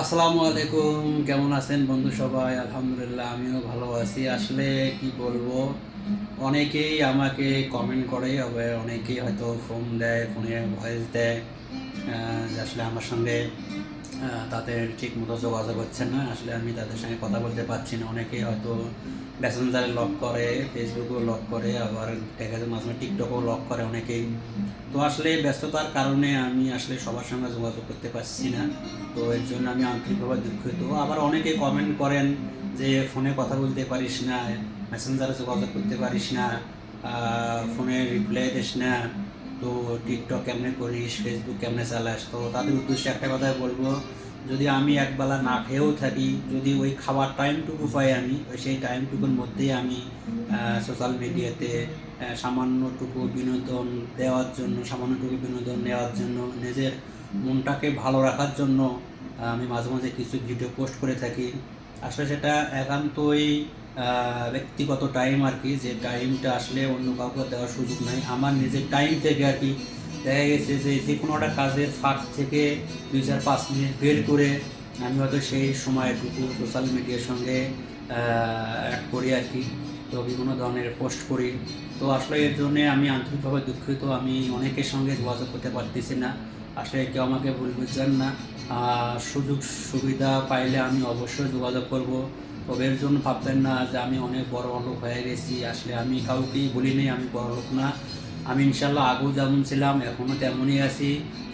আসসালামু আলাইকুম, কেমন আছেন বন্ধু সবাই? আলহামদুলিল্লাহ, আমিও ভালো আছি। আসলে কি বলবো, অনেকেই আমাকে কমেন্ট করে, আবার অনেকেই হয়তো ফোন দেয়, ফোনে ভয়েস দেয় যে আসলে আমার সঙ্গে তাদের ঠিক মতো যোগাযোগ হচ্ছে না। আসলে আমি তাদের সঙ্গে কথা বলতে পারছি না। অনেকেই হয়তো মেসেঞ্জারে লক করে, ফেসবুকেও লক করে, আবার দেখা যায় মাঝে মাঝে টিকটকেও লক করে অনেকেই। তো আসলে ব্যস্ততার কারণে আমি আসলে সবার সঙ্গে যোগাযোগ করতে পারছি না। তো এর জন্য আমি আন্তরিকভাবে দুঃখিত। আবার অনেকে কমেন্ট করেন যে ফোনে কথা বলতে পারিস না, মেসেঞ্জারে যোগাযোগ করতে পারিস না, ফোনে রিপ্লাই দিস না, তো টিকটক কেমনে করিস, ফেসবুক কেমনে চালাস। তো তাদের উদ্দেশ্যে একটা কথাই বলবো, যদি আমি একবেলা না খেয়েও থাকি, যদি ওই খাওয়ার টাইমটুকু পাই, আমি ওই সেই টাইমটুকুর মধ্যেই আমি সোশ্যাল মিডিয়াতে সামান্যটুকু বিনোদন দেওয়ার জন্য, সামান্যটুকু বিনোদন নেওয়ার জন্য, নিজের মনটাকে ভালো রাখার জন্য আমি মাঝে মাঝে কিছু ভিডিও পোস্ট করে থাকি। আসলে সেটা একান্তই ব্যক্তিগত টাইম আর কি, যে টাইমটা আসলে অন্য কাউকে দেওয়ার সুযোগ নাই, আমার নিজের টাইম থেকে আর কি। দেখা গেছে যে যে কোনো একটা কাজের ফাঁক থেকে 2-4-5 মিনিট বের করে আমি হয়তো সেই সময়টুকু সোশ্যাল মিডিয়ার সঙ্গে অ্যাড করি আর কি। তো বিভিন্ন ধরনের পোস্ট করি। তো আসলে এর জন্যে আমি আন্তরিকভাবে দুঃখিত, আমি অনেকের সঙ্গে যোগাযোগ করতে পারতেছি না। আসলে কেউ আমাকে ভুল বুঝবেন না। সুযোগ সুবিধা পাইলে আমি অবশ্যই যোগাযোগ করব। তবে এর জন্য ভাববেন না যে আমি অনেক বড় লোক হয়ে গেছি। আসলে আমি কাউকেই বলি নেই আমি বড় লোক না। আমি ইনশাল্লাহ আগেও যেমন ছিলাম এখনও তেমনই আছি।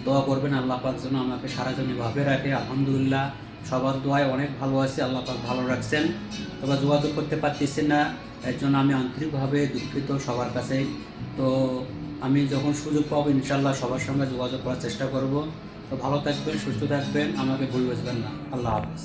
দোয়া করবেন আল্লাহ পাক যেন আমাকে সারাজনীভাবে রাখে। আলহামদুলিল্লাহ, সবার দোয়ায় অনেক ভালো আছি, আল্লাহ পাক ভালো রাখছেন। তবে যোগাযোগ করতে পারতেছি না, এর জন্য আমি আন্তরিকভাবে দুঃখিত সবার কাছে। তো আমি যখন সুযোগ পাবো ইনশাল্লাহ সবার সঙ্গে যোগাযোগ করার চেষ্টা করব। তো ভালো থাকবেন, সুস্থ থাকবেন, আমাকে ভুল বুঝবেন না। আল্লাহ হাফেজ।